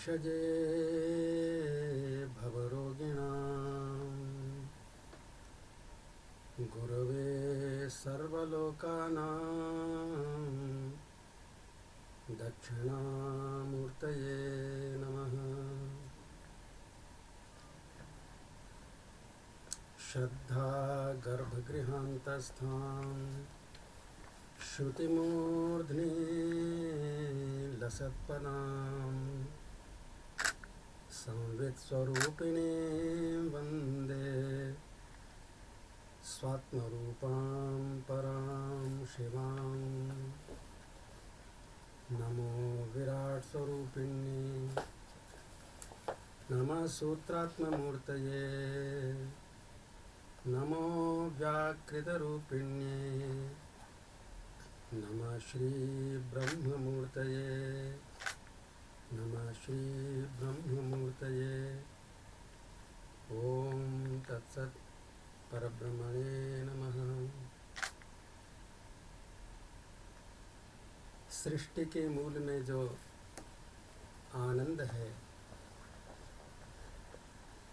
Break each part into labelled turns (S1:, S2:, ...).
S1: भिषजे भवरोगिणां गुरवे सर्वलोकानां दक्षिणामूर्तये नमः। श्रद्धा गर्भगृहान्तस्थां श्रुतिमूर्ध्नि लसत्पदां संवित्स्वरूपिणीं वन्दे स्वात्मरूपां परां शिवां। नमो विराट्स्वरूपिण्ये नमः सूत्रात्ममूर्तये नमो व्याकृतरूपिण्ये नमः श्रीब्रह्ममूर्तये नमः श्रीब्रह्ममूर्तये। ओम तत्सत् परब्रह्मणे नमः। सृष्टि के मूल में जो आनंद है,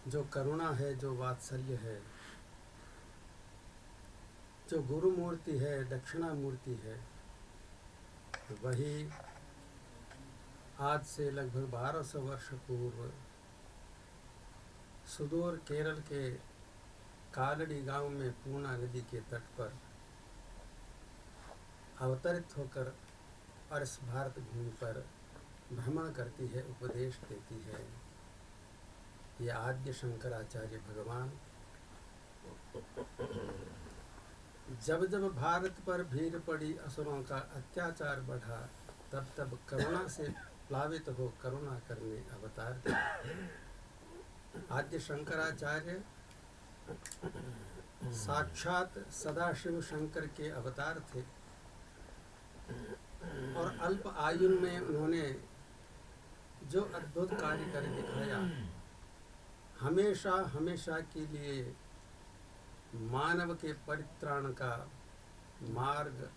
S1: जो करुणा है, जो वात्सल्य है, जो गुरु मूर्ति है, दक्षिणा मूर्ति है, वही आज से लगभग 1200 वर्ष पूर्व सुदूर केरल के कालड़ी गांव में पूर्णा नदी के तट पर अवतरित होकर और इस भारत भूमि पर भ्रमण करती है, उपदेश देती है। ये आद्य शंकराचार्य भगवान जब जब भारत पर भीड़ पड़ी, असुरों का अत्याचार बढ़ा, तब तब करुणा से प्लावित हो करुणा करने अवतार थे। आद्य शंकराचार्य साक्षात सदाशिव शंकर के अवतार थे और अल्प आयु में उन्होंने जो अद्भुत कार्य कर दिखाया, हमेशा हमेशा के लिए मानव के परित्राण का मार्ग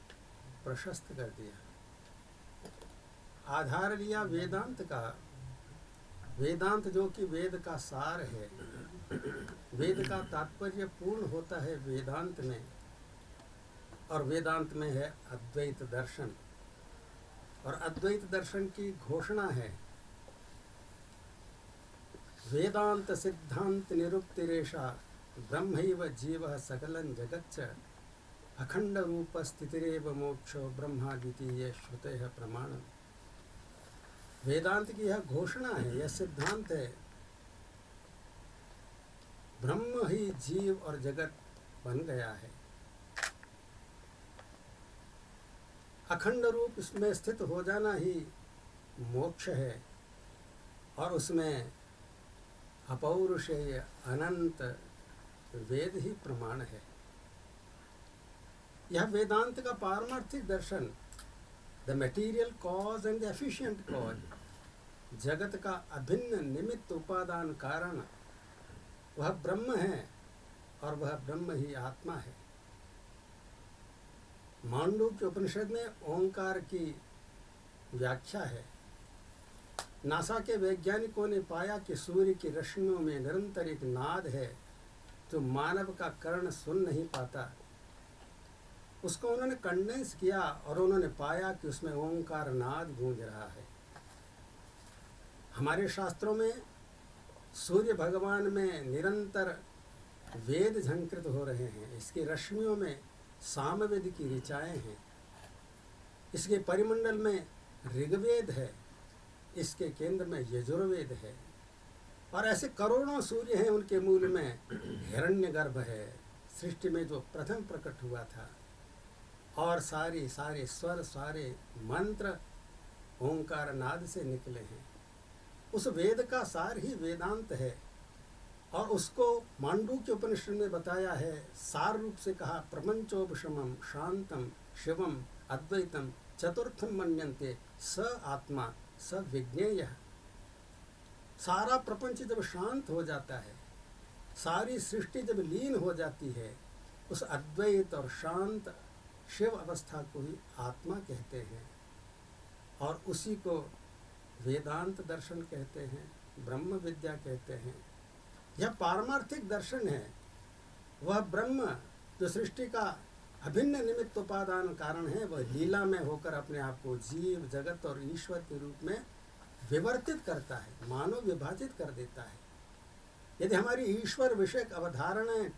S1: प्रशस्त कर दिया। आधार लिया वेदांत का, वेदांत जो कि वेद का सार है। वेद का तात्पर्य पूर्ण होता है वेदांत में, और वेदांत में है अद्वैत दर्शन, और अद्वैत दर्शन की घोषणा है वेदांत सिद्धांत निरुक्तिरेषा ब्रह्मैव जीवः सकलं जगच्च अखंड रूप स्थितिरेव मोक्षो ब्रह्मा द्वितीय श्रुतेः प्रमाणम्। वेदांत की यह घोषणा है, यह सिद्धांत है, ब्रह्म ही जीव और जगत बन गया है। अखंड रूप इसमें स्थित हो जाना ही मोक्ष है, और उसमें अपौरुषेय अनंत वेद ही प्रमाण है। यह वेदांत का पारमार्थिक दर्शन, the material cause and the efficient cause, जगत का अभिन्न निमित्त उपादान कारण, वह ब्रह्म है और वह ब्रह्म ही आत्मा है। मांडूक्य उपनिषद में ओंकार की व्याख्या है। नासा के वैज्ञानिकों ने पाया कि सूर्य की रश्मियों में निरंतर एक नाद है जो मानव का कर्ण सुन नहीं पाता। उसको उन्होंने कंडेंस किया और उन्होंने पाया कि उसमें ओंकार नाद गूंज रहा है। हमारे शास्त्रों में सूर्य भगवान में निरंतर वेद झंकृत हो रहे हैं। इसकी रश्मियों में सामवेद की ऋचाएँ हैं। इसके परिमंडल में ऋग्वेद है, इसके केंद्र में यजुर्वेद है, और ऐसे करोड़ों सूर्य हैं। उनके मूल में हिरण्यगर्भ है, सृष्टि में जो प्रथम प्रकट हुआ था, और सारे स्वर, सारे मंत्र ओंकार नाद से निकले हैं। उस वेद का सार ही वेदांत है, और उसको मांडूक्य उपनिषद में बताया है, सार रूप से कहा, प्रपंचोपशमम शांतम शिवम अद्वैतम चतुर्थम मन्यन्ते स आत्मा स विज्ञेय। सारा प्रपंच जब शांत हो जाता है, सारी सृष्टि जब लीन हो जाती है, उस अद्वैत और शांत शिव अवस्था को ही आत्मा कहते हैं, और उसी को वेदांत दर्शन कहते हैं, ब्रह्म विद्या कहते हैं। यह पारमार्थिक दर्शन है। वह ब्रह्म जो सृष्टि का अभिन्न निमित्त उपादान कारण है, वह लीला में होकर अपने आप को जीव जगत और ईश्वर के रूप में विवर्तित करता है, मानव विभाजित कर देता है। यदि हमारी ईश्वर विषयक अवधारणाएं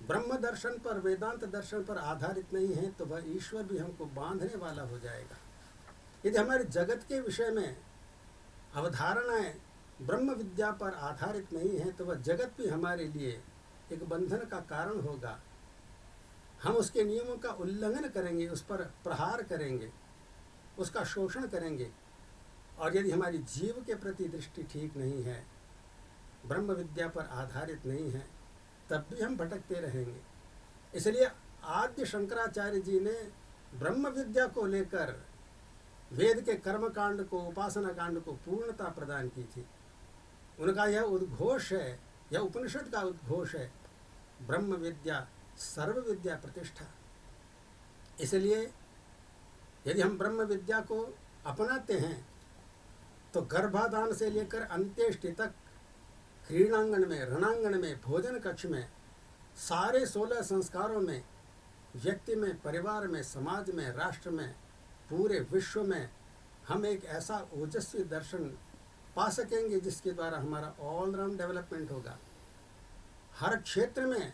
S1: ब्रह्म दर्शन पर, वेदांत दर्शन पर आधारित नहीं है, तो वह ईश्वर भी हमको बांधने वाला हो जाएगा। यदि हमारे जगत के विषय में अवधारणाएं ब्रह्म विद्या पर आधारित नहीं है, तो वह जगत भी हमारे लिए एक बंधन का कारण होगा। हम उसके नियमों का उल्लंघन करेंगे, उस पर प्रहार करेंगे, उसका शोषण करेंगे। और यदि हमारी जीव के प्रति दृष्टि ठीक नहीं है, ब्रह्म विद्या पर आधारित नहीं है, तब भी हम भटकते रहेंगे। इसलिए आद्य शंकराचार्य जी ने ब्रह्म विद्या को लेकर वेद के कर्म कांड को, उपासना कांड को पूर्णता प्रदान की थी। उनका यह उद्घोष है, यह उपनिषद का उद्घोष है, ब्रह्म विद्या सर्व विद्या प्रतिष्ठा। इसलिए यदि हम ब्रह्म विद्या को अपनाते हैं, तो गर्भाधान से लेकर अंत्येष्टि तक क्रीड़ांगण में, रणांगण में, भोजन कक्ष में, सारे 16 संस्कारों में, व्यक्ति में, परिवार में, समाज में, राष्ट्र में, पूरे विश्व में हम एक ऐसा ओजस्वी दर्शन पा सकेंगे जिसके द्वारा हमारा ऑल राउंड डेवलपमेंट होगा। हर क्षेत्र में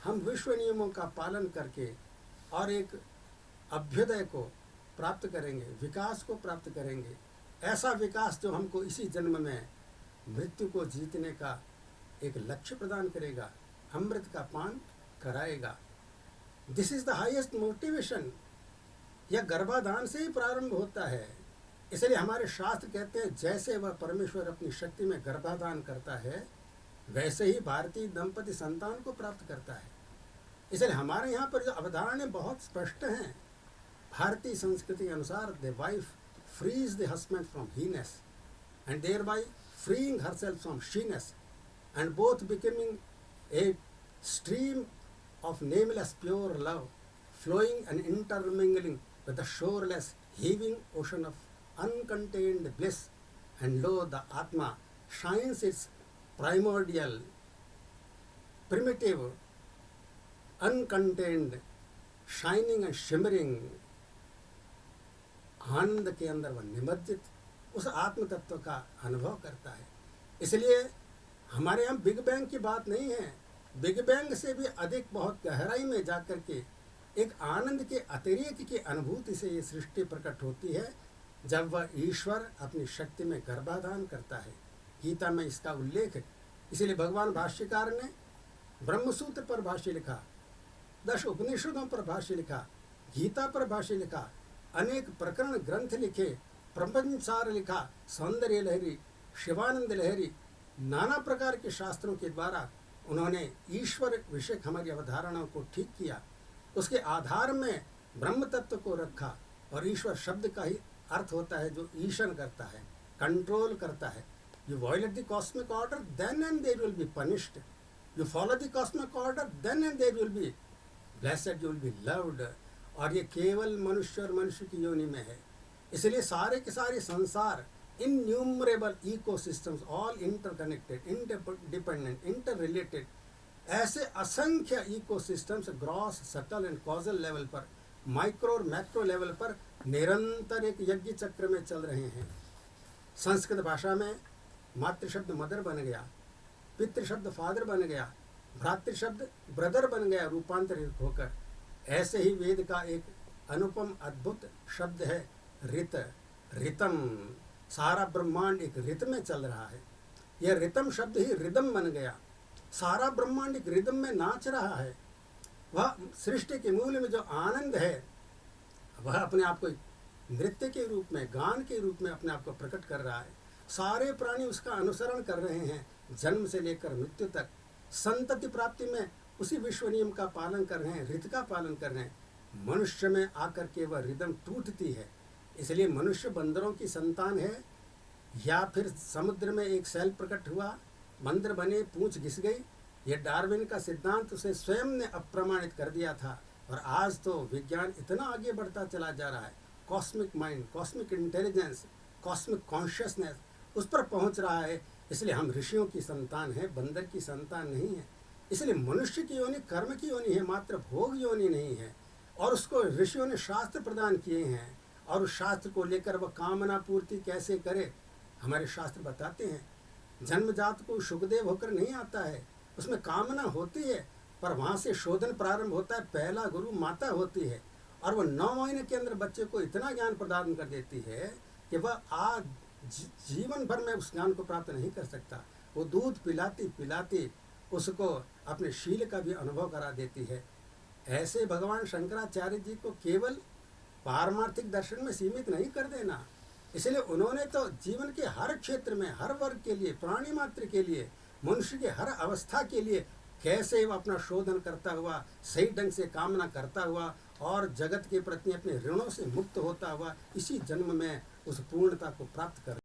S1: हम विश्व नियमों का पालन करके और एक अभ्युदय को प्राप्त करेंगे, विकास को प्राप्त करेंगे। ऐसा विकास जो हमको इसी जन्म में मृत्यु को जीतने का एक लक्ष्य प्रदान करेगा, अमृत का पान कराएगा। This is the highest motivation. यह गर्भाधान से ही प्रारंभ होता है। इसलिए हमारे शास्त्र कहते हैं, जैसे वह परमेश्वर अपनी शक्ति में गर्भाधान करता है, वैसे ही भारतीय दंपति संतान को प्राप्त करता है। इसलिए हमारे यहाँ पर जो अवधारणाएं बहुत स्पष्ट हैं। भारतीय संस्कृति के अनुसार the wife frees the husband from हीनेस एंड देयर बाय freeing herself from she-ness, and both becoming a stream of nameless pure love, flowing and intermingling with the shoreless heaving ocean of uncontained bliss. And lo, the Atma shines its primordial, primitive, uncontained, shining and shimmering आनंद के अंदर वह निमज्जित उस आत्म तत्व का अनुभव करता है। इसलिए हमारे यहाँ बिग बैंग की बात नहीं है। बिग बैंग से भी अधिक बहुत गहराई में जाकर के एक आनंद के अतिरेक की अनुभूति से ये सृष्टि प्रकट होती है, जब वह ईश्वर अपनी शक्ति में गर्भाधान करता है। गीता में इसका उल्लेख है। इसलिए भगवान भाष्यकार ने ब्रह्मसूत्र पर भाष्य लिखा, 10 उपनिषदों पर भाष्य लिखा, गीता पर भाष्य लिखा, अनेक प्रकरण ग्रंथ लिखे, प्रपंचसार लिखा, सौंदर्य लहरी, शिवानंद लहरी, नाना प्रकार के शास्त्रों के द्वारा उन्होंने ईश्वर विषय हमारी अवधारणाओं को ठीक किया। उसके आधार में ब्रह्म तत्व को रखा। और ईश्वर शब्द का ही अर्थ होता है जो ईशन करता है, कंट्रोल करता है। You violate the cosmic order, then and there will be punished. You follow the cosmic order, then and there will be blessed, you will be loved. और ये केवल मनुष्य और मनुष्य की योनि में है। इसलिए सारे के सारे संसार, innumerable ecosystems, all interconnected, interdependent, interrelated, ऐसे असंख्य ecosystems gross, subtle and causal level पर, माइक्रो और मैक्रो लेवल पर निरंतर एक यज्ञ चक्र में चल रहे हैं। संस्कृत भाषा में मातृ शब्द मदर बन गया, पितृ शब्द फादर बन गया, भ्रातृ शब्द ब्रदर बन गया रूपांतरित होकर। ऐसे ही वेद का एक अनुपम अद्भुत शब्द है ऋत, ऋतम। सारा ब्रह्मांड एक रित में चल रहा है। यह रितम शब्द ही रिदम बन गया। सारा ब्रह्मांड एक रिदम में नाच रहा है। वह सृष्टि के मूल में जो आनंद है, वह अपने आप को नृत्य के रूप में, गान के रूप में अपने आप को प्रकट कर रहा है। सारे प्राणी उसका अनुसरण कर रहे हैं, जन्म से लेकर मृत्यु तक। संतति प्राप्ति में उसी विश्व नियम का पालन कर रहे हैं, ऋत का पालन कर रहे हैं। मनुष्य में आकर के वह रिदम टूटती है। इसलिए मनुष्य बंदरों की संतान है, या फिर समुद्र में एक सेल प्रकट हुआ, मंदिर बने, पूंछ घिस गई। यह डार्विन का सिद्धांत उसे स्वयं ने अप्रमाणित कर दिया था। और आज तो विज्ञान इतना आगे बढ़ता चला जा रहा है। Cosmic mind, cosmic intelligence, cosmic consciousness उस पर पहुंच रहा है। इसलिए हम ऋषियों की संतान हैं, बंदर की संतान नहीं है। इसलिए मनुष्य की योनि कर्म की योनि है, मात्र भोग योनि नहीं है। और उसको ऋषियों ने शास्त्र प्रदान किए हैं, और उस शास्त्र को लेकर वह कामना पूर्ति कैसे करे, हमारे शास्त्र बताते हैं। जन्मजात को सुखदेव होकर नहीं आता है, उसमें कामना होती है, पर वहाँ से शोधन प्रारंभ होता है। पहला गुरु माता होती है, और वह 9 महीने के अंदर बच्चे को इतना ज्ञान प्रदान कर देती है कि वह आज जीवन भर में उस ज्ञान को प्राप्त नहीं कर सकता। वो दूध पिलाती पिलाती उसको अपने शील का भी अनुभव करा देती है। ऐसे भगवान शंकराचार्य जी को केवल पारमार्थिक दर्शन में सीमित नहीं कर देना। इसलिए उन्होंने तो जीवन के हर क्षेत्र में, हर वर्ग के लिए, प्राणी मात्र के लिए, मनुष्य के हर अवस्था के लिए कैसे वह अपना शोधन करता हुआ, सही ढंग से कामना करता हुआ और जगत के प्रति अपने ऋणों से मुक्त होता हुआ इसी जन्म में उस पूर्णता को प्राप्त कर